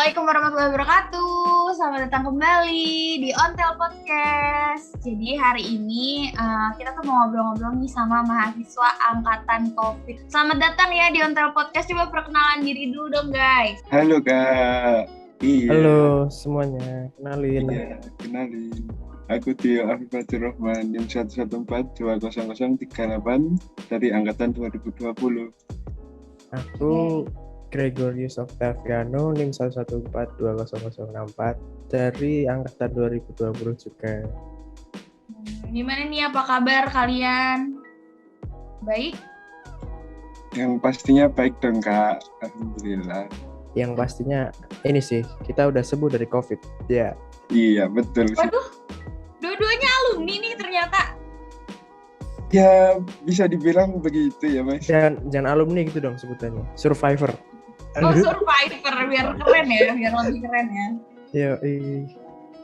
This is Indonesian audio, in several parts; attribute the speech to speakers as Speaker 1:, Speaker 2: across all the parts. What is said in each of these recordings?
Speaker 1: Assalamualaikum warahmatullahi wabarakatuh. Selamat datang kembali di Ontel Podcast. Jadi hari ini kita tuh mau ngobrol-ngobrol nih sama mahasiswa angkatan COVID. Selamat datang ya di Ontel Podcast. Coba perkenalan diri dulu dong guys.
Speaker 2: Halo Kak. Iya.
Speaker 3: Halo semuanya, kenalin.
Speaker 2: Iya, kenalin. Aku Tio Afifatur Rahman, NIM 114200038 dari angkatan 2020.
Speaker 3: Aku Gregorius Octaviano, NIM 1142004 dari angkatan 2020 juga.
Speaker 1: Gimana nih, apa kabar kalian? Baik?
Speaker 2: Yang pastinya baik dong Kak, alhamdulillah.
Speaker 3: Yang pastinya ini sih, kita udah sembuh dari COVID. Ya.
Speaker 2: Iya, betul sih.
Speaker 1: Waduh, dua-duanya alumni nih ternyata.
Speaker 2: Ya, bisa dibilang begitu ya Mas.
Speaker 3: Jangan alumni gitu dong sebutannya, survivor.
Speaker 1: Oh, survivor, biar keren ya, biar lebih keren ya.
Speaker 3: Yo,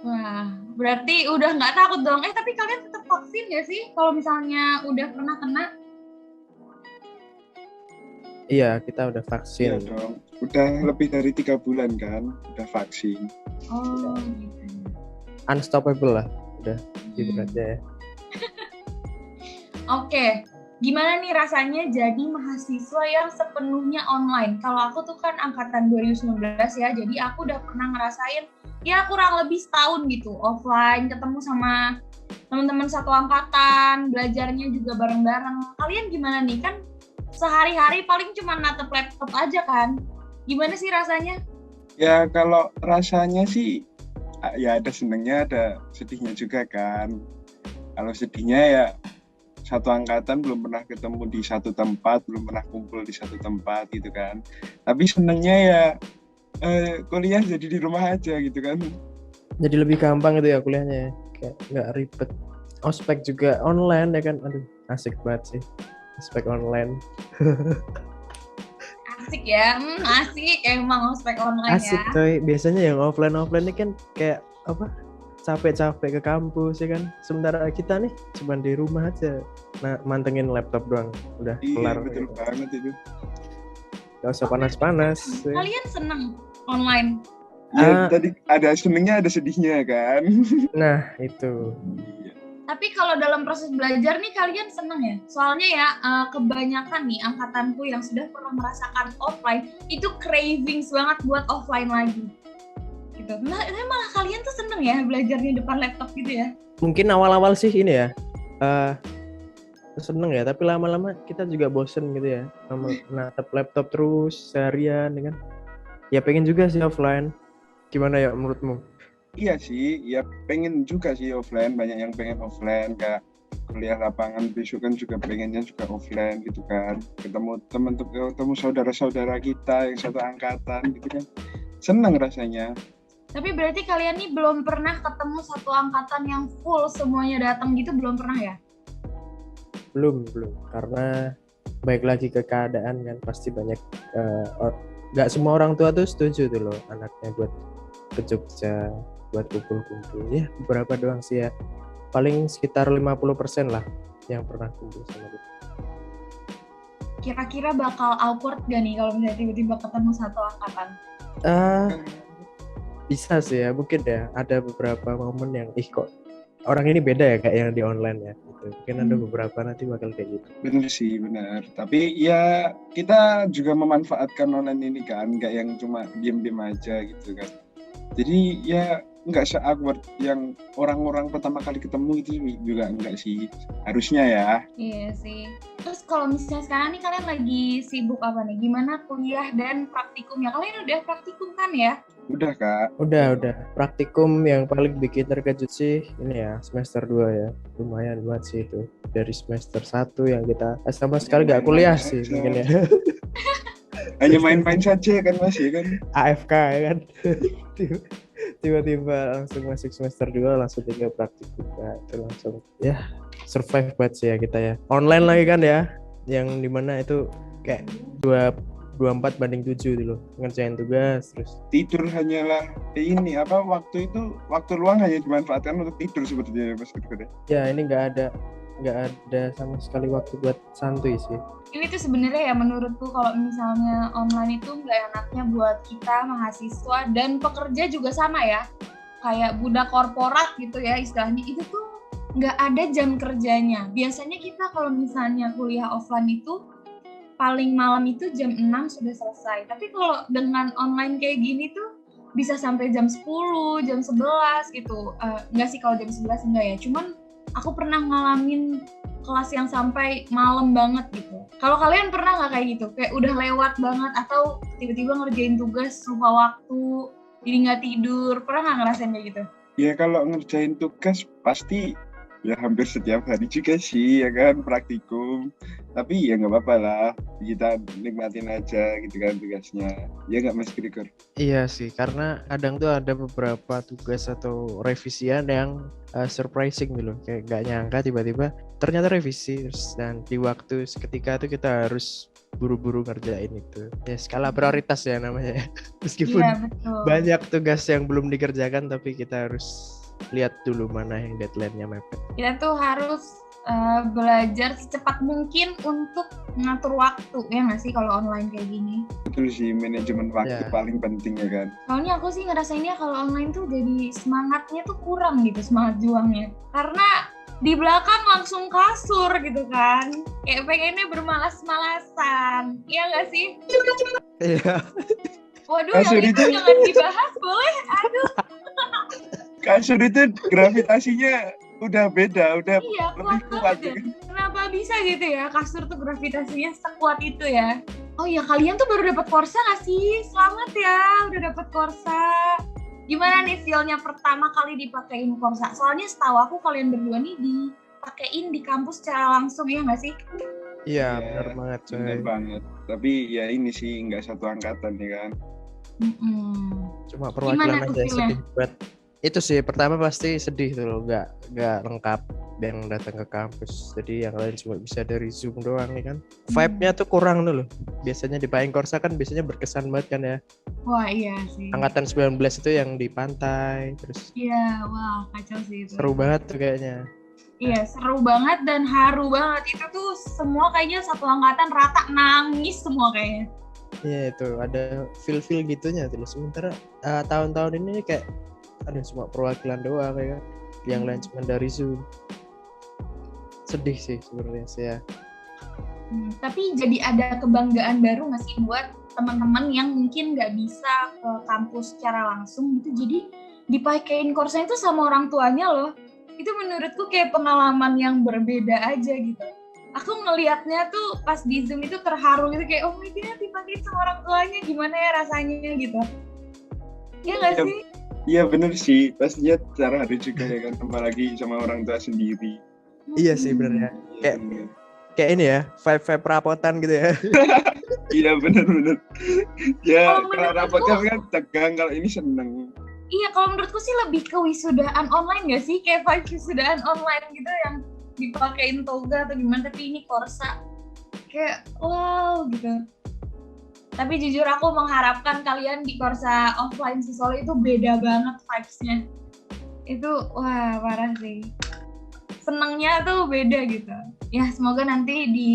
Speaker 1: Wah, berarti udah nggak takut dong. Tapi kalian tetap vaksin nggak sih kalau misalnya udah pernah kena?
Speaker 3: Iya, kita udah
Speaker 2: Iya
Speaker 3: vaksin.
Speaker 2: dong. Udah lebih dari 3 bulan kan, udah vaksin.
Speaker 1: Oh, gitu.
Speaker 3: Unstoppable lah, udah gitu aja ya.
Speaker 1: Oke, gimana nih rasanya jadi mahasiswa yang sepenuhnya online? Kalau aku tuh kan angkatan 2019 ya, jadi aku udah pernah ngerasain ya kurang lebih setahun gitu offline, ketemu sama teman-teman satu angkatan, belajarnya juga bareng-bareng. Kalian gimana nih? Kan sehari-hari paling cuma natep laptop aja kan? Gimana sih rasanya?
Speaker 2: Ya kalau rasanya sih ya ada senengnya, ada sedihnya juga kan. Kalau sedihnya ya satu angkatan belum pernah ketemu di satu tempat, belum pernah kumpul di satu tempat gitu kan. Tapi senengnya ya kuliah jadi di rumah aja gitu kan.
Speaker 3: Jadi lebih gampang gitu ya kuliahnya ya, kayak nggak ribet. Ospek juga online ya kan, aduh asik banget sih ospek online.
Speaker 1: Asik ya, asik emang ospek online
Speaker 3: Asik
Speaker 1: ya.
Speaker 3: coy, biasanya yang offline ini kan kayak apa, capek-capek ke kampus ya kan, sementara kita nih cuma di rumah aja, mantengin laptop doang udah kelar.
Speaker 2: Iya betul
Speaker 3: gitu.
Speaker 2: banget itu.
Speaker 3: Gak usah panas-panas ya.
Speaker 1: Kalian seneng online?
Speaker 2: Ya tadi ada senengnya ada sedihnya kan.
Speaker 3: Nah itu
Speaker 2: Iya.
Speaker 1: Tapi kalau dalam proses belajar nih kalian seneng ya? Soalnya ya kebanyakan nih angkatanku yang sudah pernah merasakan offline itu cravings banget buat offline lagi. Gitu. Nah, malah kalian tuh seneng ya belajarnya depan laptop gitu ya?
Speaker 3: mungkin awal-awal sih ini ya seneng ya, tapi lama-lama kita juga bosen gitu ya natap laptop terus seharian ya kan. Ya pengen juga sih offline. Gimana ya menurutmu?
Speaker 2: Iya sih, ya pengen juga sih offline, banyak yang pengen offline, kayak kuliah lapangan besok kan juga pengennya juga offline gitu kan, ketemu teman-teman, ketemu saudara-saudara kita yang satu angkatan gitu kan, seneng rasanya.
Speaker 1: Tapi berarti kalian nih belum pernah ketemu satu angkatan yang full semuanya datang gitu, belum pernah ya?
Speaker 3: Belum, karena baik lagi ke keadaan kan, pasti banyak nggak semua orang tua tuh setuju tuh loh anaknya buat ke Jogja buat kumpul-kumpul. Ya beberapa doang sih ya, paling sekitar 50% lah yang pernah kumpul sama kita.
Speaker 1: Kira-kira bakal awkward gak nih kalau misalnya tiba-tiba ketemu satu angkatan?
Speaker 3: Bisa sih ya, mungkin ya ada beberapa momen yang kok orang ini beda ya kayak yang di online ya gitu. Mungkin ada beberapa nanti bakal kayak gitu.
Speaker 2: Bener sih, bener. Tapi ya kita juga memanfaatkan online ini kan, nggak yang cuma diem-diem aja gitu kan. Jadi ya nggak se-awkward yang orang-orang pertama kali ketemu itu juga enggak sih, harusnya ya.
Speaker 1: Iya sih. Terus kalau misalnya sekarang nih kalian lagi sibuk apa nih? Gimana kuliah dan praktikumnya? Kalian udah praktikum kan ya?
Speaker 2: Udah Kak.
Speaker 3: Udah. Praktikum yang paling bikin terkejut sih ini ya, semester 2 ya. Lumayan banget sih itu. Dari semester 1 yang kita sama sekali gak kuliah sih mungkin ya.
Speaker 2: Hanya main-main saja kan Mas ya kan.
Speaker 3: AFK ya kan. Tiba-tiba langsung masuk semester 2 langsung tinggal praktikum. Nah, itu langsung ya survive banget sih ya kita ya. Online lagi kan ya, yang dimana itu kayak 24/7 gitu loh, ngerjain tugas terus
Speaker 2: Tidur hanyalah ini waktu luang hanya dimanfaatkan untuk tidur sepertinya Mas Gregor.
Speaker 3: ya ini nggak ada nggak ada sama sekali waktu buat santuy sih.
Speaker 1: Ini tuh sebenarnya ya menurutku kalau misalnya online itu nggak enaknya buat kita mahasiswa dan pekerja juga sama ya. Kayak budak korporat gitu ya istilahnya, itu tuh nggak ada jam kerjanya. Biasanya kita kalau misalnya kuliah offline itu paling malam itu jam 6 sudah selesai. Tapi kalau dengan online kayak gini tuh bisa sampai jam 10, jam 11 gitu. Nggak sih kalau jam 11 enggak ya. Cuman aku pernah ngalamin kelas yang sampai malam banget gitu. Kalau kalian pernah nggak kayak gitu? Kayak udah lewat banget atau tiba-tiba ngerjain tugas lupa waktu, jadi nggak tidur. Pernah nggak ngerasain kayak gitu?
Speaker 2: Ya kalau ngerjain tugas pasti ya hampir setiap hari juga sih ya kan, praktikum. Tapi ya nggak apa-apa lah, kita nikmatin aja gitu kan tugasnya. Ya nggak Mas Gregor?
Speaker 3: Iya sih, karena kadang tuh ada beberapa tugas atau revisian yang surprising gitu loh. Kayak nggak nyangka tiba-tiba ternyata revisi terus, dan di waktu seketika itu kita harus buru-buru ngerjain itu. Ya skala prioritas ya namanya. Meskipun
Speaker 1: Iya, betul.
Speaker 3: banyak tugas yang belum dikerjakan, tapi kita harus lihat dulu mana yang deadline-nya mepet.
Speaker 1: Kita tuh harus belajar secepat mungkin untuk mengatur waktu, ya nggak sih kalau online kayak gini?
Speaker 2: Betul sih, manajemen waktu
Speaker 3: Ya.
Speaker 2: paling penting ya kan.
Speaker 1: Soalnya aku sih ngerasainnya kalau online tuh jadi semangatnya tuh kurang gitu, semangat juangnya. Karena di belakang langsung kasur gitu kan. Kayak pengennya bermalas-malasan. Iya nggak sih?
Speaker 3: Iya.
Speaker 1: Waduh,
Speaker 2: Kasur
Speaker 1: yang itu
Speaker 2: itu-
Speaker 1: jangan dibahas, boleh? Aduh,
Speaker 2: Kasur itu gravitasinya udah beda, udah
Speaker 1: iya,
Speaker 2: lebih
Speaker 1: kuat
Speaker 2: kuat.
Speaker 1: banget ya. Kenapa bisa gitu ya, kasur tuh gravitasinya sekuat itu ya? Oh iya, kalian tuh baru dapat Corsa nggak sih? Selamat ya, udah dapat Corsa. Gimana nih feel-nya pertama kali dipakein Corsa? Soalnya setahu aku kalian berdua nih dipakein di kampus secara langsung, ya nggak sih?
Speaker 3: Iya,
Speaker 2: Ya,
Speaker 3: benar banget coy.
Speaker 2: Bener banget. Tapi ya ini sih nggak satu angkatan ya kan.
Speaker 3: Cuma perwakilan
Speaker 1: Gimana tuh
Speaker 3: aja
Speaker 1: feel-nya?
Speaker 3: sedih buat itu sih. Pertama pasti sedih tuh loh, nggak lengkap yang datang ke kampus, jadi yang lain cuma bisa dari Zoom doang nih kan. Vibe-nya tuh kurang tuh loh. Biasanya di Payung Korsa kan biasanya berkesan banget kan ya,
Speaker 1: Wah iya sih.
Speaker 3: angkatan 19 itu yang di pantai, terus
Speaker 1: Iya, wah kacau sih itu.
Speaker 3: seru banget tuh kayaknya.
Speaker 1: Iya, seru banget dan haru banget. Itu tuh semua kayaknya satu angkatan rata nangis semua kayaknya.
Speaker 3: Iya, itu ada feel gitunya tuh. Sementara tahun-tahun ini kayak ada semua perwakilan doang ya kan, yang lain cuma dari Zoom. Sedih sih sebenarnya saya.
Speaker 1: Tapi jadi ada kebanggaan baru nggak sih buat teman-teman yang mungkin nggak bisa ke kampus secara langsung gitu, jadi dipakein Corsa itu sama orang tuanya loh. Itu menurutku kayak pengalaman yang berbeda aja gitu. Aku ngelihatnya tuh pas di Zoom itu terharu gitu, kayak oh my god dipakein sama orang tuanya, gimana ya rasanya gitu. Iya nggak
Speaker 2: Iya.
Speaker 1: sih?
Speaker 2: Iya bener sih, pastinya terharu juga ya kan, apalagi sama orang tua sendiri.
Speaker 3: Iya sih bener ya.
Speaker 2: Iya,
Speaker 3: Kayak-
Speaker 2: bener.
Speaker 3: Kayak ini ya, vibe perapotan gitu ya.
Speaker 2: Iya bener. Ya
Speaker 1: Kalau
Speaker 2: kalau
Speaker 1: menurutku-
Speaker 2: rapat kan tegang, kalau ini seneng.
Speaker 1: Iya, kalau menurutku sih lebih ke wisudaan online nggak sih? Kayak vibe wisudaan online gitu yang dipakein toga atau gimana, tapi ini Corsa. Kayak wow gitu. Tapi jujur aku mengharapkan kalian di Corsa offline si Solo itu beda banget vibes-nya. Itu wah parah sih. Senengnya tuh beda gitu. Ya semoga nanti di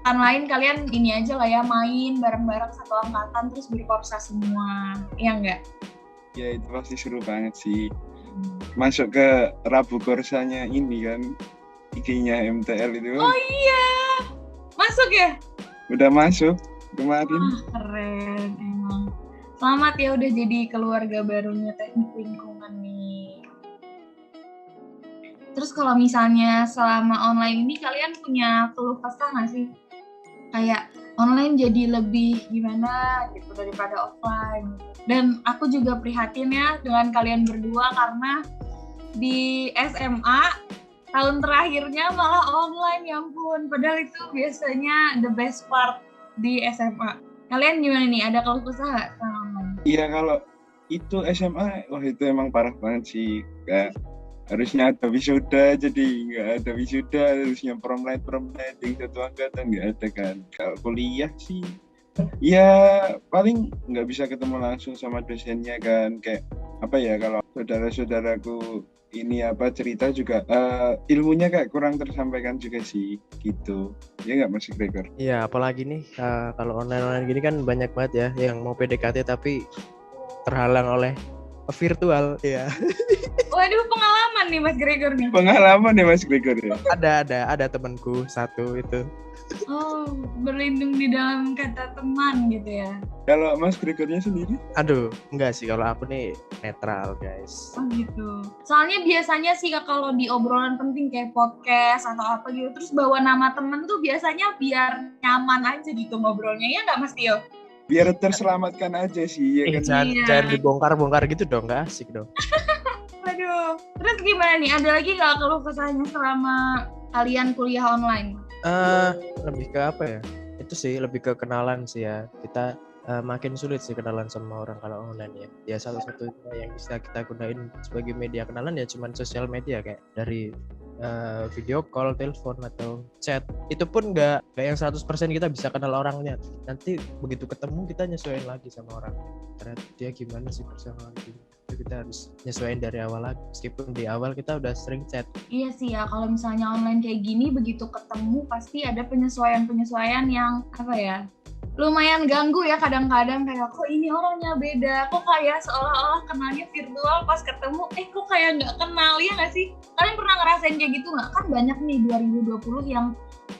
Speaker 1: tahun lain kalian ini aja lah ya, main bareng-bareng satu angkatan terus berkorsa semua, ya enggak?
Speaker 2: Ya itu pasti seru banget sih. Masuk ke Rabu Korsanya ini kan, IG-nya MTL itu.
Speaker 1: Oh iya, masuk ya?
Speaker 2: Udah masuk kemarin.
Speaker 1: Keren emang. Selamat ya udah jadi keluarga barunya teknik lingkungan nih. Terus kalau misalnya selama online ini kalian punya keluh kesah nggak sih? Kayak online jadi lebih gimana gitu daripada offline. Dan aku juga prihatin ya dengan kalian berdua karena di SMA tahun terakhirnya malah online, ya ampun. Padahal itu biasanya the best part di SMA. Kalian gimana nih? Ada keluh kesah nggak sama online?
Speaker 2: Iya kalau itu SMA, wah itu emang parah banget sih. Kayak harusnya ada wisuda, jadi nggak ada wisuda. Harusnya prom night yang satu angkatan nggak ada kan. Kalau kuliah sih, ya paling nggak bisa ketemu langsung sama dosennya kan. Kayak apa ya, kalau saudara-saudaraku ini apa cerita juga ilmunya kayak kurang tersampaikan juga sih gitu. Ya nggak Mas Gregor?
Speaker 3: Iya, apalagi nih kalau online gini kan banyak banget ya yang mau PDKT tapi terhalang oleh virtual ya.
Speaker 1: Waduh, pengalaman nih Mas Gregor nih.
Speaker 2: Pengalaman ya Mas Gregor ya.
Speaker 3: Ada temanku satu itu.
Speaker 1: Oh, berlindung di dalam kata teman gitu ya.
Speaker 2: Kalau Mas Gregornya sendiri?
Speaker 3: Aduh, enggak sih, kalau aku nih netral guys.
Speaker 1: Oh gitu. Soalnya biasanya sih kalau di obrolan penting kayak podcast atau apa gitu, terus bawa nama temen tuh biasanya biar nyaman aja gitu ngobrolnya, ya nggak Mas Tio?
Speaker 2: Biar terselamatkan aja sih ya kan.
Speaker 3: Jangan dibongkar-bongkar gitu dong, nggak asik dong.
Speaker 1: Waduh. Terus gimana nih? Ada lagi nggak keluh kesahnya selama kalian kuliah online?
Speaker 3: Lebih ke apa ya? Itu sih lebih ke kenalan sih ya. Kita makin sulit sih kenalan sama orang kalau online ya. Ya satu-satunya yang bisa kita gunain sebagai media kenalan ya cuman sosial media kayak dari video call, telepon atau chat. Itu pun nggak yang 100% kita bisa kenal orangnya. Nanti begitu ketemu kita nyesuaiin lagi sama orang. Ternyata dia gimana sih personality. Kita harus nyesuaiin dari awal lagi. Meskipun di awal kita udah sering chat.
Speaker 1: Iya sih ya, kalau misalnya online kayak gini begitu ketemu pasti ada penyesuaian-penyesuaian yang apa ya? Lumayan ganggu ya kadang-kadang kayak kok ini orangnya beda, kok kayak seolah-olah kenalnya virtual pas ketemu kok kayak nggak kenal, ya nggak sih? Kalian pernah ngerasain kayak gitu nggak? Kan banyak nih 2020 yang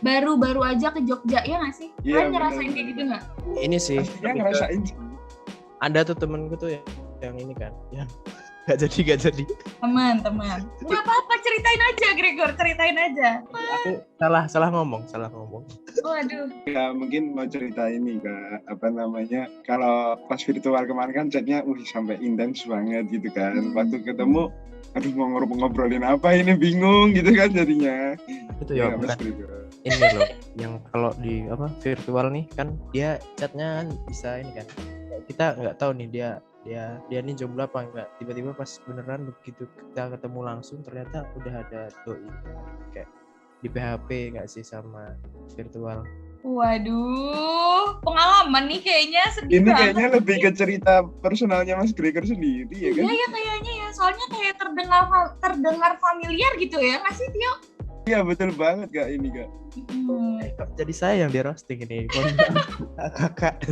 Speaker 1: baru-baru aja ke Jogja, ya nggak sih? Kalian ngerasain kayak gitu nggak?
Speaker 3: Ini sih
Speaker 2: pastinya ngerasain sih.
Speaker 3: Ada tuh temenku tuh yang ini kan yang gak jadi
Speaker 1: teman-teman nggak apa-apa, ceritain aja Gregor, ceritain aja.
Speaker 3: Aku salah ngomong.
Speaker 1: Waduh.
Speaker 2: Ya mungkin mau cerita ini Kak, apa namanya, kalau pas virtual kemarin kan chatnya sampai intens banget gitu kan. Waktu ketemu aduh mau ngobrolin apa ini, bingung gitu kan jadinya.
Speaker 3: Itu ya
Speaker 2: Mas
Speaker 3: bukan
Speaker 2: Gregor.
Speaker 3: ini loh yang kalau di virtual nih kan dia chatnya kan bisa ini kan, kita nggak tahu nih dia nih jomblo apa enggak, tiba-tiba pas beneran begitu kita ketemu langsung ternyata udah ada doi. Kayak di PHP nggak sih sama virtual.
Speaker 1: Waduh, pengalaman nih kayaknya sedih
Speaker 2: Ini
Speaker 1: banget.
Speaker 2: kayaknya lebih ke cerita personalnya Mas Gregor sendiri ya kan?
Speaker 1: Iya ya kayaknya ya, soalnya kayak terdengar familiar gitu ya, nggak sih Tio?
Speaker 2: Iya betul banget Kak ini Kak.
Speaker 3: Jadi saya yang di roasting ini. Kakak.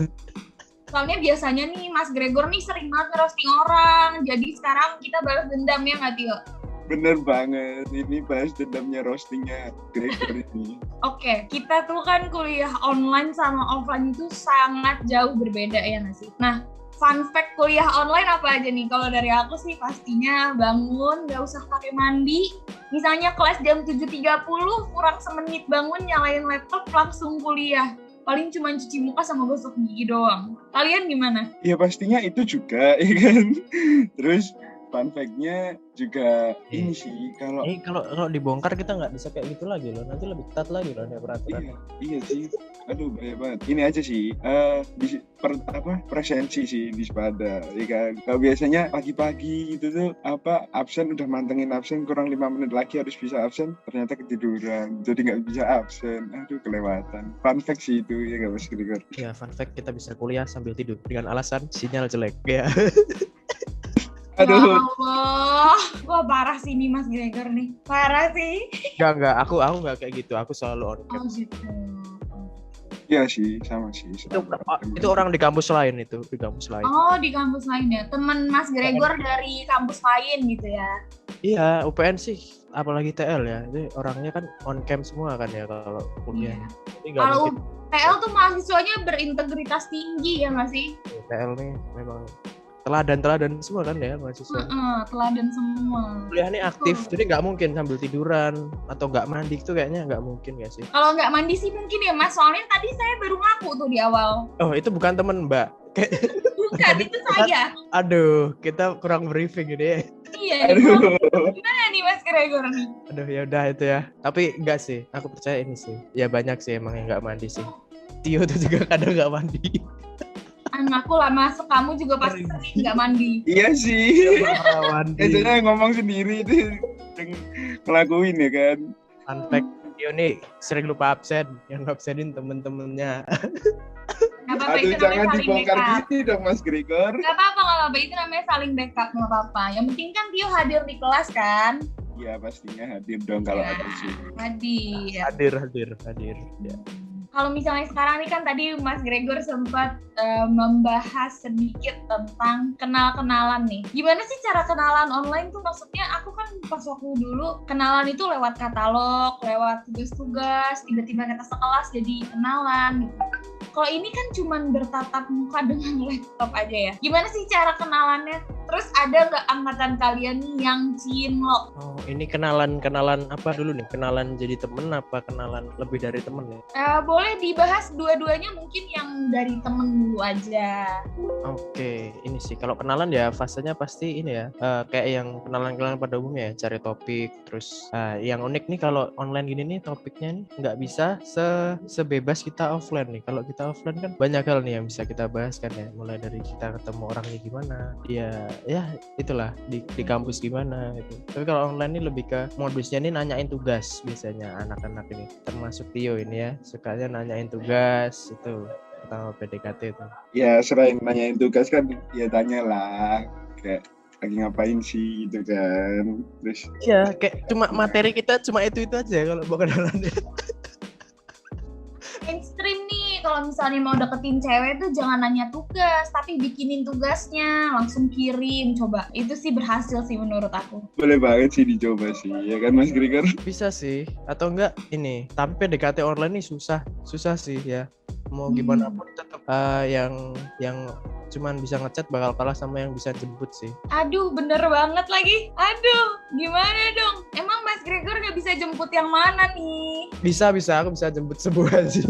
Speaker 1: Soalnya biasanya nih Mas Gregor nih sering banget ngerosting orang, jadi sekarang kita balas dendam, ya nggak Tio?
Speaker 2: Bener banget, ini bahas dendamnya roastingnya Gregor ini.
Speaker 1: Oke, kita tuh kan kuliah online sama offline itu sangat jauh berbeda, ya nggak sih? Nah, fun fact kuliah online apa aja nih? Kalau dari aku sih pastinya bangun, nggak usah pakai mandi. Misalnya kelas jam 7.30, kurang semenit bangun, nyalain laptop, langsung kuliah. Paling cuma cuci muka sama gosok gigi doang. Kalian gimana?
Speaker 2: Ya pastinya itu juga, ya kan? Terus fun fact-nya juga ini sih, kalau
Speaker 3: dibongkar kita nggak bisa kayak gitu lagi loh, nanti lebih ketat lagi loh ada peraturan.
Speaker 2: Iya sih, aduh bahaya banget. Ini aja sih, presensi sih di Spada, ya kan? Kalau biasanya pagi-pagi gitu tuh absen udah mantengin absen, kurang 5 menit lagi harus bisa absen, ternyata ketiduran, jadi nggak bisa absen. Aduh kelewatan. Fun fact sih itu, ya nggak Mas Gregor?
Speaker 3: Ya fun fact, kita bisa kuliah sambil tidur dengan alasan sinyal jelek. Ya.
Speaker 2: Aduh.
Speaker 1: Ya Allah, wah parah sih nih Mas Gregor nih, parah sih.
Speaker 3: Enggak, aku nggak kayak gitu, aku selalu on cam.
Speaker 1: Oh gitu.
Speaker 2: Iya sih, sama sih.
Speaker 3: Itu orang di kampus lain itu, di kampus lain.
Speaker 1: Oh, di kampus lain ya, temen Mas Gregor dari kampus lain gitu ya?
Speaker 3: Iya, UPN sih, apalagi TL ya, itu orangnya kan on cam semua kan ya kalau kuliah.
Speaker 1: Iya. Kalau TL tuh mahasiswanya berintegritas tinggi ya nggak sih?
Speaker 3: TL nih memang teladan semua kan ya mahasiswa.
Speaker 1: Teladan semua.
Speaker 3: Kuliah ini aktif, jadi nggak mungkin sambil tiduran atau nggak mandi itu kayaknya nggak mungkin nggak sih?
Speaker 1: Kalau nggak mandi sih mungkin ya Mas, soalnya tadi saya baru ngaku tuh di awal.
Speaker 3: Oh itu bukan temen Mbak?
Speaker 1: Bukan, itu saya.
Speaker 3: Aduh, kita kurang briefing ini ya.
Speaker 1: Iya.
Speaker 2: Aduh.
Speaker 1: Gimana nih Mas Gregor nih?
Speaker 3: Aduh ya udah itu ya. Tapi enggak sih, aku percaya ini sih. Ya banyak sih emang yang nggak mandi sih. Tio tuh juga kadang nggak mandi.
Speaker 1: Anakku lah masuk, kamu juga pasti sering nggak mandi.
Speaker 2: Iya sih. Biasanya ngomong sendiri itu yang ngelakuin ya kan.
Speaker 3: Fun fact, Tio nih sering lupa absen, yang ngabsenin temen-temennya.
Speaker 1: Nggak apa-apa,
Speaker 2: Aduh,
Speaker 1: itu namanya
Speaker 2: jangan
Speaker 1: saling
Speaker 2: dibongkar
Speaker 1: backup.
Speaker 2: gini dong Mas Gregor.
Speaker 1: Nggak apa-apa, itu namanya saling backup, nggak apa-apa. Yang penting kan Tio hadir di kelas kan?
Speaker 2: Ya pastinya hadir dong kalau
Speaker 1: Ya,
Speaker 2: ada Zoom.
Speaker 1: hadir.
Speaker 3: hadir ya.
Speaker 1: Kalau misalnya sekarang nih kan tadi Mas Gregor sempat membahas sedikit tentang kenal-kenalan nih. Gimana sih cara kenalan online tuh? Maksudnya aku kan pas waktu dulu kenalan itu lewat katalog, lewat tugas-tugas, tiba-tiba kita sekelas jadi kenalan gitu. Kalau ini kan cuman bertatap muka dengan laptop aja ya. Gimana sih cara kenalannya? Terus ada nggak angkatan kalian nih yang cinlok?
Speaker 3: Oh, ini kenalan apa dulu nih? Kenalan jadi temen apa kenalan lebih dari temen ya?
Speaker 1: Boleh dibahas dua-duanya, mungkin yang dari temen dulu aja.
Speaker 3: Oke, ini sih kalau kenalan ya fasenya pasti ini ya, kayak yang kenalan-kenalan pada umumnya ya, cari topik. Terus yang unik nih kalau online gini nih topiknya nih nggak bisa sebebas kita offline nih. Kalau kita offline kan banyak hal nih yang bisa kita bahas kan ya, mulai dari kita ketemu orangnya gimana, ya itulah di kampus gimana gitu. Tapi kalau online ini lebih ke modusnya nih nanyain tugas biasanya anak-anak ini, termasuk Tio ini ya, sukanya nanyain tugas itu pertama PDKT itu.
Speaker 2: Ya selain nanyain tugas kan ya tanyalah kayak lagi ngapain sih gitu kan. Terus
Speaker 3: Ya kayak cuma materi kita cuma itu aja kalau mau kenalan.
Speaker 1: Mainstream nih, kalau misalnya mau deketin cewek tuh jangan nanya tugas, tapi bikinin tugasnya, langsung kirim, coba. Itu sih berhasil sih menurut aku.
Speaker 2: boleh banget sih dicoba sih, ya kan Mas Gregor?
Speaker 3: Bisa sih, atau enggak ini, tapi PDKT online nih susah sih ya. Mau gimana pun tetap yang cuman bisa ngechat bakal kalah sama yang bisa jemput sih.
Speaker 1: Aduh, bener banget lagi. Aduh, gimana dong? Emang Mas Gregor nggak bisa jemput yang mana nih?
Speaker 3: Bisa, aku bisa jemput sebuah sih.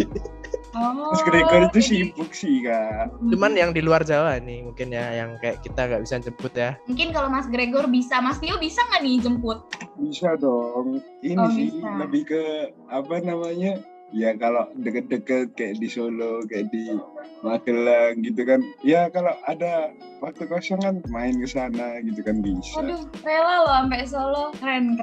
Speaker 1: Oh,
Speaker 2: Mas Gregor itu sibuk sih Kak.
Speaker 3: Cuman yang di luar Jawa nih mungkin ya, yang kayak kita nggak bisa jemput ya.
Speaker 1: Mungkin kalau Mas Gregor bisa, Mas Tio bisa nggak nih jemput?
Speaker 2: Bisa dong. Ini sih
Speaker 1: bisa.
Speaker 2: lebih ke apa namanya? Ya kalau deket-deket kayak di Solo, kayak di Magelang gitu kan. Ya kalau ada waktu kosong kan main ke sana gitu kan bisa.
Speaker 1: Waduh, rela loh sampai Solo. Keren.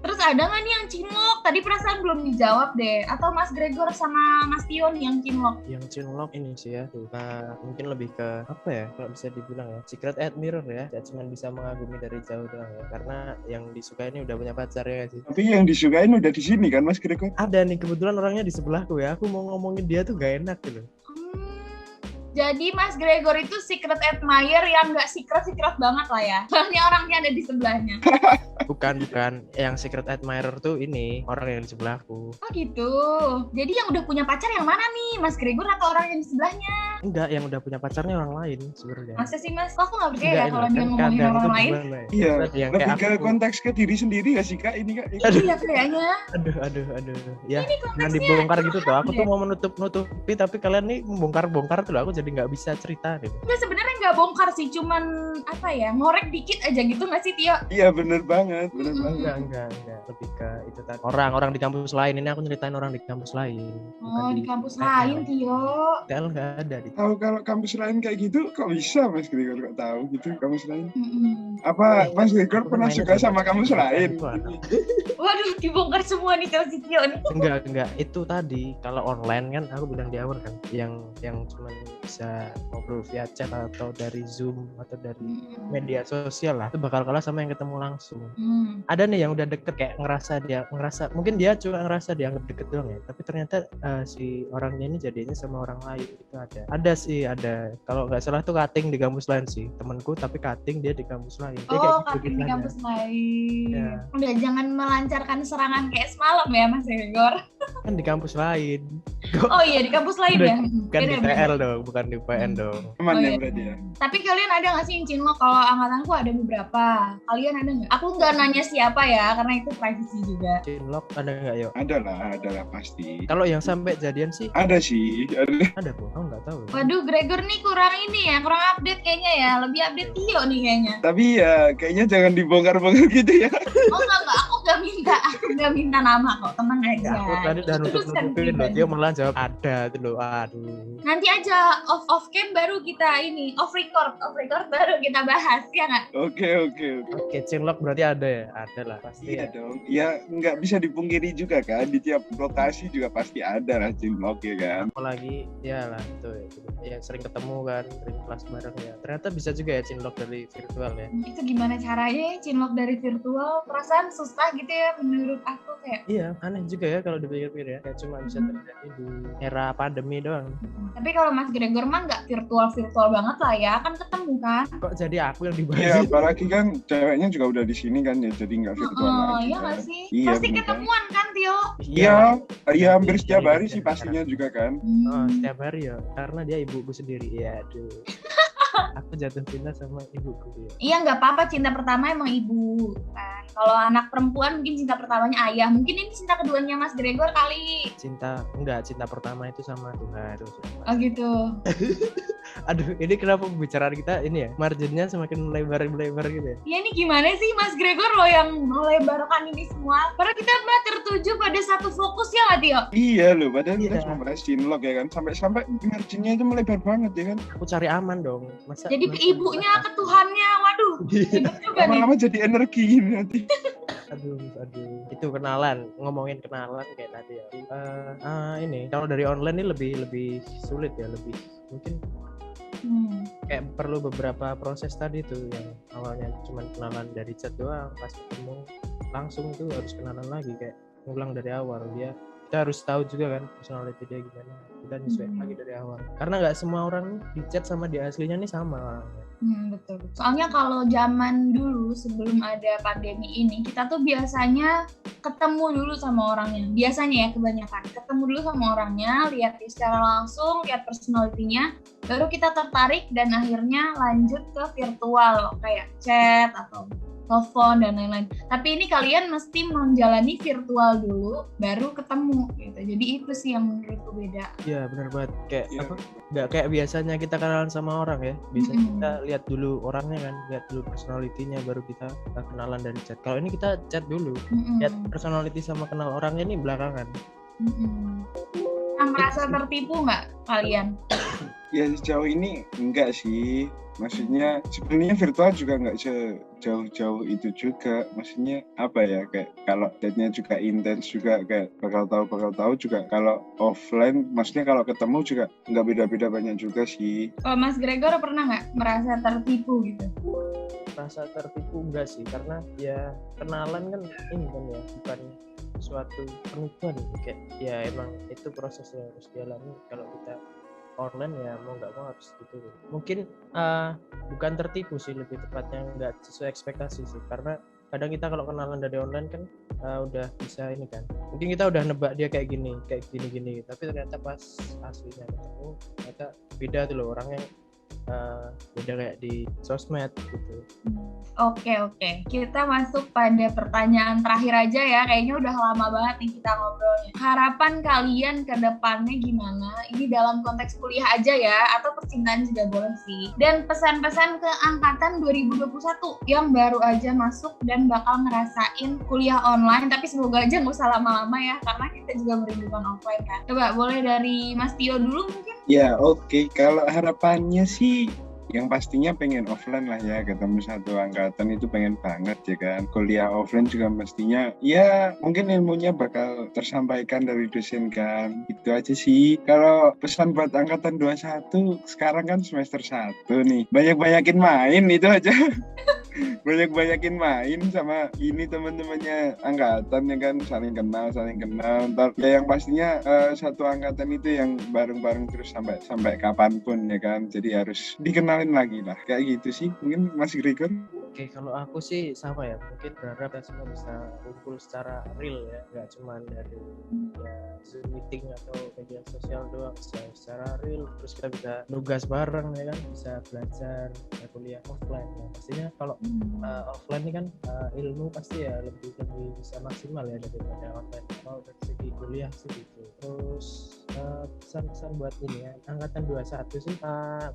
Speaker 1: Terus ada nggak nih yang cinlok? Tadi perasaan belum dijawab deh. Atau Mas Gregor sama Mas Tio nih yang cinlok?
Speaker 3: Yang cinlok ini sih ya, nah, mungkin lebih ke apa ya, kalau bisa dibilang ya, secret admirer ya, tidak cuma bisa mengagumi dari jauh doang ya, karena yang disukai ini udah punya pacar ya sih.
Speaker 2: Tapi yang disukain udah di sini kan Mas Gregor?
Speaker 3: Ada nih kebetulan orangnya di sebelahku ya, aku mau ngomongin dia tuh gak enak gitu.
Speaker 1: Jadi Mas Gregor itu secret admirer yang nggak secret banget lah ya. Soalnya orangnya ada di sebelahnya.
Speaker 3: Bukan, yang secret admirer tuh ini orang yang di sebelahku.
Speaker 1: Oh gitu. Jadi yang udah punya pacar yang mana nih? Mas Gregor atau orang yang di sebelahnya?
Speaker 3: Enggak, yang udah punya pacarnya orang lain sebenarnya.
Speaker 1: Masa sih Mas? Kok aku nggak percaya
Speaker 3: Enggak,
Speaker 1: ya kalau
Speaker 3: ini
Speaker 1: dia
Speaker 3: kan
Speaker 1: ngomongin
Speaker 3: kadang
Speaker 1: orang
Speaker 3: tuh
Speaker 1: lain?
Speaker 3: gimana ya?
Speaker 2: Iya,
Speaker 3: Yang
Speaker 2: lebih
Speaker 3: kayak
Speaker 2: ke
Speaker 3: aku.
Speaker 2: konteks ke diri sendiri gak sih Kak ini Kak?
Speaker 1: Iya kayaknya.
Speaker 3: Aduh. Ya,
Speaker 1: Ini
Speaker 3: jangan
Speaker 1: konteksnya
Speaker 3: dibongkar gitu tuh. Aku
Speaker 1: deh.
Speaker 3: tuh mau menutupi, tapi kalian nih membongkar tuh. Aku jadi nggak bisa cerita gitu.
Speaker 1: Enggak, sebenarnya nggak bongkar sih, cuman apa ya, ngorek dikit aja gitu nggak sih Tio?
Speaker 2: Iya bener banget.
Speaker 3: Enggak. Lebih ke itu tadi. Orang di kampus lain. Ini aku nyeritain orang di kampus lain.
Speaker 1: Oh, di kampus lain Tio.
Speaker 3: TL nggak ada di.
Speaker 2: Tahu kalau kampus lain kayak gitu kok bisa Mas Gregor kok tahu gitu kampus lain?
Speaker 1: Mm-mm.
Speaker 2: Apa Mas Gregor
Speaker 3: Aku
Speaker 2: pernah
Speaker 3: mainnya
Speaker 2: suka
Speaker 3: sama
Speaker 2: sama kampus lain?
Speaker 3: itu anak.
Speaker 1: Waduh, dibongkar semua nih sama si Tio nih.
Speaker 3: Enggak. Itu tadi kalau online kan aku bilang di awal kan, yang cuma bisa ngobrol via chat atau dari Zoom atau dari media sosial lah, itu bakal kalah sama yang ketemu langsung. Ada nih yang udah deket kayak ngerasa mungkin dia cuma ngerasa dianggap deket doang ya, tapi ternyata si orangnya ini jadinya sama orang lain. Itu ada kalau nggak salah tuh cutting di kampus lain sih temanku, tapi cutting dia di kampus lain. Dia kayak
Speaker 1: Oh,
Speaker 3: gitu
Speaker 1: cutting di
Speaker 3: kisahnya.
Speaker 1: kampus lain.
Speaker 3: Ya.
Speaker 1: Udah jangan melancarkan serangan kayak semalam ya Mas Gregor.
Speaker 3: Kan di kampus lain,
Speaker 1: Oh iya, di kampus lain ya.
Speaker 3: bukan di
Speaker 1: Beda.
Speaker 3: TL dong, bukan di PN dong.
Speaker 2: Teman
Speaker 1: Oh,
Speaker 2: ya
Speaker 1: iya.
Speaker 2: berarti ya?
Speaker 1: Tapi kalian ada nggak sih yang cinlok? Kalau angkatanku ada beberapa. Kalian ada nggak? Aku nggak nanya siapa ya, karena itu privacy juga.
Speaker 3: Cinlok ada nggak yo?
Speaker 2: Ada lah pasti.
Speaker 3: Kalau yang sampai jadian sih
Speaker 2: Ada sih,
Speaker 3: ada kok, aku nggak tahu.
Speaker 1: Waduh, Gregor nih kurang ini ya, kurang update kayaknya ya. Lebih update Tio nih kayaknya.
Speaker 2: Tapi ya kayaknya jangan dibongkar-bongkar gitu ya.
Speaker 1: Oh enggak, aku aku nggak minta nama kok, tenang aja.
Speaker 3: Ya, aku tadi udah nutupin loh, dia malah jawab ada itu loh. Aduh.
Speaker 1: Nanti aja off cam baru kita ini, off record baru kita bahas, ya nggak?
Speaker 2: Oke.
Speaker 3: Cinlok berarti ada ya? Ada lah pasti.
Speaker 2: Iya dong. Ya nggak bisa dipungkiri juga kan, di tiap lokasi juga pasti ada lah cinlok ya kan.
Speaker 3: Apalagi ya lah itu ya sering ketemu kan, sering kelas bareng ya. Ternyata bisa juga ya cinlok dari virtual ya.
Speaker 1: Itu gimana caranya ya cinlok dari virtual? Perasaan susah gitu ya menurut aku kayak.
Speaker 3: Iya, aneh juga ya kalau dipikir-pikir ya. Kayak cuma bisa terjadi di era pandemi doang.
Speaker 1: Tapi kalau Mas Gregor mah nggak virtual banget lah ya, kan ketemu kan?
Speaker 3: Kok jadi aku yang dibahas?
Speaker 2: Iya, apalagi kan ceweknya juga udah di sini kan ya, jadi nggak virtual lagi.
Speaker 1: Iya
Speaker 2: kan.
Speaker 1: nggak sih?
Speaker 2: Iya,
Speaker 1: pasti
Speaker 2: bener.
Speaker 1: ketemuan kan Tio?
Speaker 2: Iya, hampir setiap hari sih pastinya juga kan.
Speaker 3: Oh, setiap hari ya, karena dia ibuku sendiri. Ya, aduh. Aku jatuh cinta sama ibuku ya.
Speaker 1: Iya nggak apa-apa, cinta pertama emang ibu kan. Kalau anak perempuan mungkin cinta pertamanya ayah. Mungkin ini cinta keduanya Mas Gregor kali.
Speaker 3: Cinta pertama itu sama Tuhan.
Speaker 1: Oh gitu.
Speaker 3: Aduh, ini kenapa pembicaraan kita ini ya? Marginnya semakin lebar gitu ya?
Speaker 1: Ya ini gimana sih Mas Gregor lo yang melebarkan ini semua? Karena kita mah tertuju pada satu fokus ya nggak Tio?
Speaker 2: Iya loh, padahal kita
Speaker 3: Iya.
Speaker 2: cuma bahas cinlok ya kan. Sampai marginnya itu melebar banget ya kan.
Speaker 3: Aku cari aman dong.
Speaker 1: Jadi ke ibunya, ke Tuhannya, waduh. Ribet juga nih.
Speaker 2: Lama-lama jadi energi nanti.
Speaker 3: Aduh. Itu kenalan. Ngomongin kenalan kayak tadi ya. Ini kalau dari online ini lebih sulit ya, lebih mungkin kayak perlu beberapa proses tadi tuh yang awalnya cuma kenalan dari chat doang, pas ketemu langsung tuh harus kenalan lagi kayak ngulang dari awal. Kita harus tahu juga kan personality dia gimana, kita nyesuaiin lagi dari awal karena nggak semua orang di chat sama di aslinya nih sama orangnya.
Speaker 1: Betul. Soalnya kalau zaman dulu sebelum ada pandemi ini, kita tuh biasanya ketemu dulu sama orangnya. Biasanya ya kebanyakan ketemu dulu sama orangnya, lihat secara langsung, lihat personality-nya, baru kita tertarik dan akhirnya lanjut ke virtual kayak chat atau telepon dan lain-lain. Tapi ini kalian mesti menjalani virtual dulu, baru ketemu gitu. Jadi itu sih yang menurutku beda.
Speaker 3: Iya benar banget, kayak
Speaker 2: Iya.
Speaker 3: apa? Nggak kayak biasanya kita kenalan sama orang ya. Biasanya kita lihat dulu orangnya kan, lihat dulu personality-nya baru kita kenalan dari chat. Kalau ini kita chat dulu, lihat personality sama kenal orangnya ini belakangan.
Speaker 1: Merasa tertipu nggak kalian?
Speaker 2: Ya sejauh ini enggak sih. Maksudnya sebenarnya virtual juga nggak sejauh-jauh itu juga. Maksudnya apa ya, kayak kalau chatnya juga intens juga kayak bakal tahu juga. Kalau offline maksudnya kalau ketemu juga nggak beda-beda banyak juga sih.
Speaker 1: Kalau Mas Gregor pernah nggak merasa tertipu gitu?
Speaker 3: Rasa tertipu enggak sih, karena ya kenalan kan ini kan ya bukan suatu penipuan kayak ya emang itu prosesnya harus dialami. Kalau kita online ya mau nggak mau harus gitu. Mungkin bukan tertipu sih, lebih tepatnya nggak sesuai ekspektasi sih, karena kadang kita kalau kenalan dari online kan udah bisa ini kan, mungkin kita udah nebak dia kayak gini, tapi ternyata pas aslinya ketemu ternyata beda tuh loh orangnya. Beda kayak di sosmed gitu.
Speaker 1: Oke. Kita masuk pada pertanyaan terakhir aja ya. Kayaknya udah lama banget nih kita ngobrolnya. Harapan kalian ke depannya gimana? Ini dalam konteks kuliah aja ya, atau percintaan juga boleh sih. Dan pesan-pesan ke angkatan 2021 yang baru aja masuk dan bakal ngerasain kuliah online. Tapi semoga aja nggak usah lama-lama ya, karena kita juga merindukan offline kan. Coba boleh dari Mas Tio dulu mungkin?
Speaker 2: Ya oke. Kalau harapannya sih yang pastinya pengen offline lah ya, ketemu satu angkatan itu pengen banget ya kan. Kuliah offline juga mestinya ya mungkin ilmunya bakal tersampaikan dari dosen kan. Itu aja sih. Kalau pesan buat angkatan 21 sekarang kan semester 1 nih, banyak-banyakin main itu aja. Banyak-banyakin main sama ini teman-temannya angkatan ya kan, saling kenal. Ntar ya yang pastinya satu angkatan itu yang bareng-bareng terus sampai kapanpun ya kan. Jadi harus dikenalin lagi lah, kayak gitu sih. Mungkin Mas Gregor.
Speaker 3: Oke, kalau aku sih sama ya, mungkin berharap kita semua bisa kumpul secara real ya, nggak cuma dari ya Zoom meeting atau media sosial doang, secara real, terus kita bisa nugas bareng ya kan, bisa belajar ya, kuliah offline ya. Pastinya kalau offline ini kan ilmu pasti ya lebih bisa maksimal ya daripada online. Kalau dari segi kuliah sih gitu. Terus pesan-pesan buat ini ya angkatan 21 sih,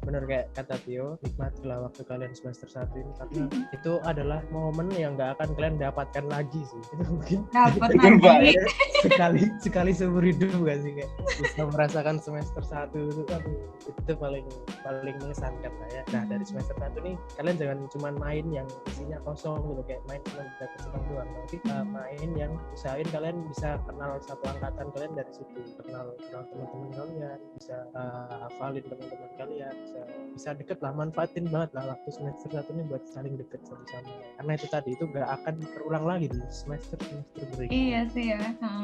Speaker 3: bener kayak kata Tio, nikmatilah waktu kalian semester 1 ini karena itu adalah momen yang nggak akan kalian dapatkan lagi sih. Itu mungkin
Speaker 1: Dapat
Speaker 2: Betul, Pak.
Speaker 1: lagi.
Speaker 3: sekali seumur hidup gak sih, kayak bisa merasakan semester 1 itu, aduh, itu paling mengesankan lah ya. Nah dari semester 1 nih kalian jangan cuma main yang isinya kosong gitu, kayak main cuma dapat senang doang, tapi main yang usahain kalian bisa kenal satu angkatan kalian dari situ, kenal teman-teman kalian, bisa hafalin teman-teman kalian, bisa deket lah, manfaatin banget lah waktu semester 1 ini buat saling deket satu sama lain, karena itu tadi itu gak akan terulang lagi di semester berikutnya.
Speaker 1: Iya sih ya,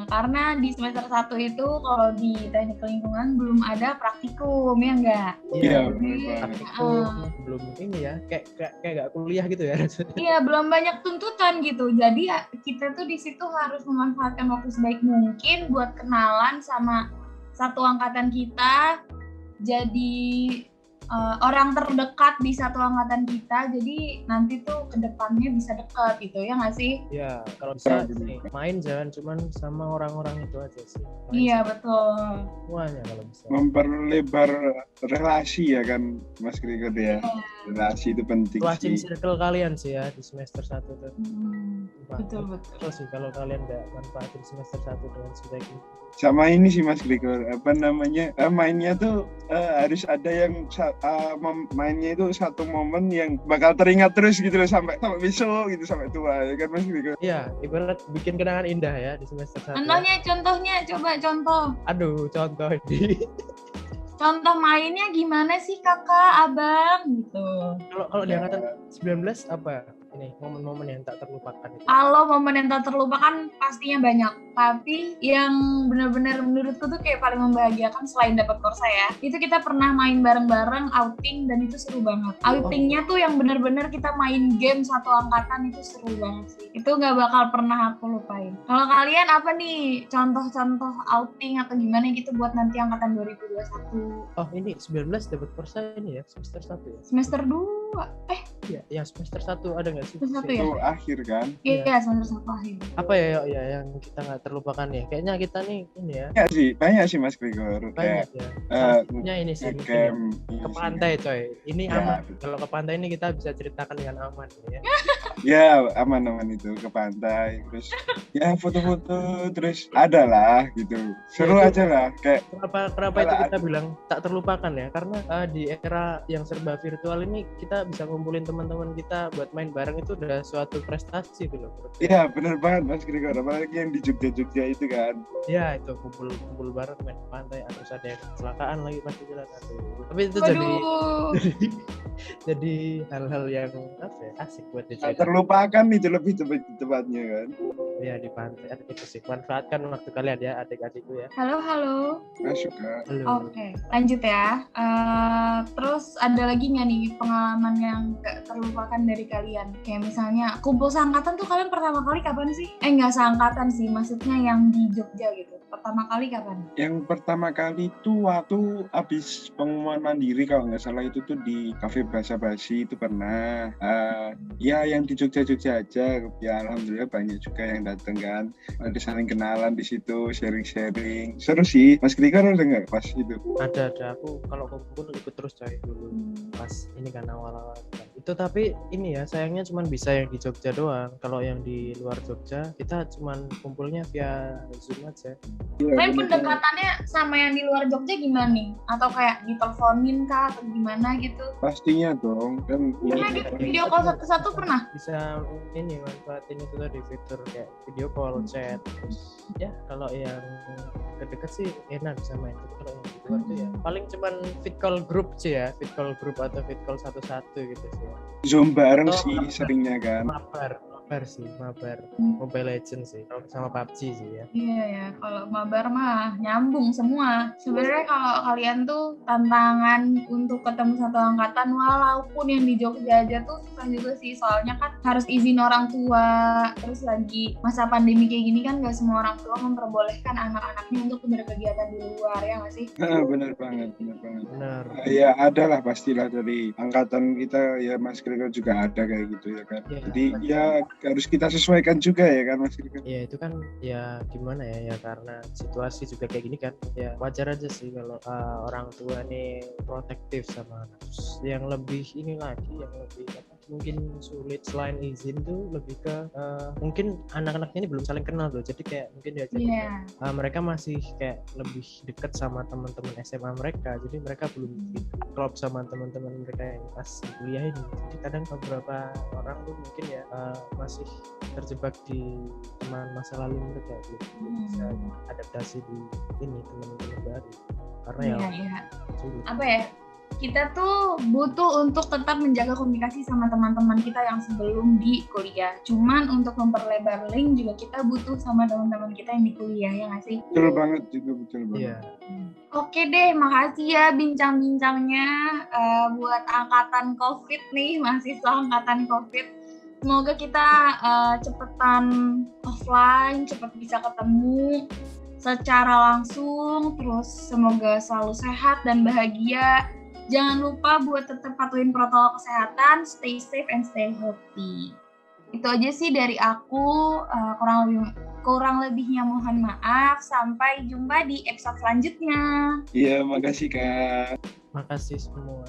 Speaker 1: karena di semester 1 itu kalau di teknik lingkungan belum ada praktikum, ya enggak?
Speaker 2: Iya,
Speaker 3: Jadi,
Speaker 2: benar banget.
Speaker 3: praktikum belum ini ya, kayak gak kuliah gitu ya.
Speaker 1: Iya, belum banyak tuntutan gitu. Jadi ya, kita tuh di situ harus memanfaatkan waktu sebaik mungkin buat kenalan sama satu angkatan kita, jadi orang terdekat di satu angkatan kita, jadi nanti tuh kedepannya bisa dekat gitu, ya nggak sih?
Speaker 3: Ya, kalau bisa nih, main jangan cuman sama orang-orang itu aja sih.
Speaker 1: Iya, betul.
Speaker 3: Semuanya kalau bisa.
Speaker 2: Memperlebar relasi ya kan Mas Gregor ya. Relasi itu penting
Speaker 3: Luasin
Speaker 2: sih.
Speaker 3: circle kalian sih ya di semester 1 tuh.
Speaker 1: Betul.
Speaker 3: Terus sih kalau kalian nggak manfaatin semester 1 dengan sebaik mungkin.
Speaker 2: Sama ini sih Mas Gregor, apa namanya, mainnya tuh harus ada yang mainnya itu satu momen yang bakal teringat terus gitu loh sampai besok gitu, sampai tua ya kan Mas Gregor.
Speaker 3: Iya, ibarat bikin kenangan indah ya di semester 1.
Speaker 1: Contohnya, coba contoh.
Speaker 3: Aduh, contoh di
Speaker 1: Contoh mainnya gimana sih kakak, abang gitu.
Speaker 3: Kalau di angkatan 19 apa ini momen-momen yang tak terlupakan itu?
Speaker 1: Kalau momen yang tak terlupakan pastinya banyak, tapi yang benar-benar menurutku tuh kayak paling membahagiakan selain dapat korsa ya, itu kita pernah main bareng-bareng outing dan itu seru banget. Outingnya tuh yang benar-benar kita main game satu angkatan, itu seru banget sih. Itu nggak bakal pernah aku lupain. Kalau kalian apa nih contoh-contoh outing atau gimana gitu buat nanti angkatan 2021?
Speaker 3: Oh ini 19 dapat korsa ini ya semester 1 ya?
Speaker 1: Semester 2.
Speaker 3: Iya, yang semester 1 ada nggak sih?
Speaker 1: Semester 1 ya?
Speaker 2: Itu akhir kan?
Speaker 1: Iya, semester 1 akhir.
Speaker 3: Apa ya yang kita nggak terlupakan ya? Kayaknya kita nih ini ya.
Speaker 2: Banyak sih Mas Gregor.
Speaker 3: Banyak ya. Satunya ini sih mungkin ke pantai coy. Ini
Speaker 2: Ya,
Speaker 3: aman. Kalau ke pantai ini kita bisa ceritakan dengan aman ya.
Speaker 2: Ya aman-aman itu ke pantai, terus ya foto-foto, terus ada lah gitu, seru
Speaker 3: Ya,
Speaker 2: aja lah kayak.
Speaker 3: Kenapa itu kita bilang tak terlupakan ya? Karena di era yang serba virtual ini kita bisa ngumpulin teman-teman kita buat main bareng, itu udah suatu prestasi gitu loh.
Speaker 2: Iya bener banget Mas Gregor, apalagi yang di Jogja itu kan.
Speaker 3: Ya itu kumpul bareng main ke pantai, terus ada yang kecelakaan lagi pas di jalan. Tapi itu jadi hal-hal yang apa ya, asik buat diceritakan.
Speaker 2: Terlupakan itu lebih tepatnya kan.
Speaker 3: Ya di pantai itu sih, manfaatkan waktu kalian ya adik-adikku ya.
Speaker 1: Halo.
Speaker 2: Suka.
Speaker 1: Oke, lanjut ya. Terus ada lagi nggak nih pengalaman yang gak terlupakan dari kalian? Kayak misalnya kumpul seangkatan tuh kalian pertama kali kapan sih? Nggak seangkatan sih, maksudnya yang di Jogja gitu. Pertama kali kapan?
Speaker 2: Yang pertama kali tuh waktu habis pengumuman mandiri kalau nggak salah, itu tuh di kafe basa-basi itu pernah. Ya yang di Jogja aja. Ya alhamdulillah banyak juga yang datang kan. Ada saling kenalan di situ, sharing-sharing. Seru sih. Mas Gregor ada nggak pas itu?
Speaker 3: Ada. Aku kalau kumpul ikut terus coy dulu. Pas ini kan awal-awal. Itu tapi ini ya sayangnya cuma bisa yang di Jogja doang. Kalau yang di luar Jogja kita cuma kumpulnya via Zoom aja.
Speaker 1: Kalian pendekatannya sama yang di luar Jogja gimana nih? Atau kayak diteleponin kah atau gimana gitu?
Speaker 2: Pastinya dong kan.
Speaker 1: Pernah video call satu-satu pernah?
Speaker 3: Bisa ini manfaatin itu tadi fitur kayak video call, chat. Terus ya kalau yang deket sih enak bisa main. Tapi kalau yang di luar tuh ya paling cuman fit call group sih ya, fit call group atau fit call satu-satu gitu sih ya.
Speaker 2: Zoom bareng sih seringnya kan.
Speaker 3: Mabar Mobile Legends sih, kalau sama PUBG sih ya.
Speaker 1: Iya ya, kalau mabar mah nyambung semua. Sebenarnya kalau kalian tuh tantangan untuk ketemu satu angkatan walaupun yang di Jogja aja tuh susah juga sih, soalnya kan harus izin orang tua. Terus lagi masa pandemi kayak gini kan gak semua orang tua memperbolehkan anak-anaknya untuk berkegiatan di luar, ya nggak sih?
Speaker 2: Benar banget.
Speaker 3: Benar.
Speaker 2: Ya ada lah pastilah dari angkatan kita ya, Mas Gregor juga ada kayak gitu ya kan.
Speaker 3: Ya,
Speaker 2: jadi ya harus kita sesuaikan juga ya kan Mas Irfan?
Speaker 3: Ya itu kan ya gimana ya karena situasi juga kayak gini kan, ya wajar aja sih kalau orang tua nih protektif sama anak. Terus yang lebih ini lagi, yang lebih mungkin sulit selain izin tuh lebih ke mungkin anak-anaknya ini belum saling kenal tuh, jadi kayak mungkin ya mereka masih kayak lebih dekat sama teman-teman SMA mereka, jadi mereka belum klop sama teman-teman mereka yang pas kuliah ini. Jadi kadang beberapa orang tuh mungkin ya masih terjebak di teman masa lalu mereka, belum bisa adaptasi di ini teman-teman baru karena
Speaker 1: apa ya, kita tuh butuh untuk tetap menjaga komunikasi sama teman-teman kita yang sebelum di kuliah. Cuman untuk memperlebar link juga kita butuh sama teman-teman kita yang di kuliah, ya nggak sih?
Speaker 2: Betul banget juga, betul banget.
Speaker 1: Oke deh, makasih ya bincang-bincangnya buat angkatan COVID nih, mahasiswa angkatan COVID. Semoga kita cepetan offline, cepet bisa ketemu secara langsung, terus semoga selalu sehat dan bahagia. Jangan lupa buat tetap patuhin protokol kesehatan, stay safe and stay healthy. Itu aja sih dari aku, kurang lebihnya mohon maaf. Sampai jumpa di episode selanjutnya.
Speaker 2: Iya, makasih Kak.
Speaker 3: Makasih semua.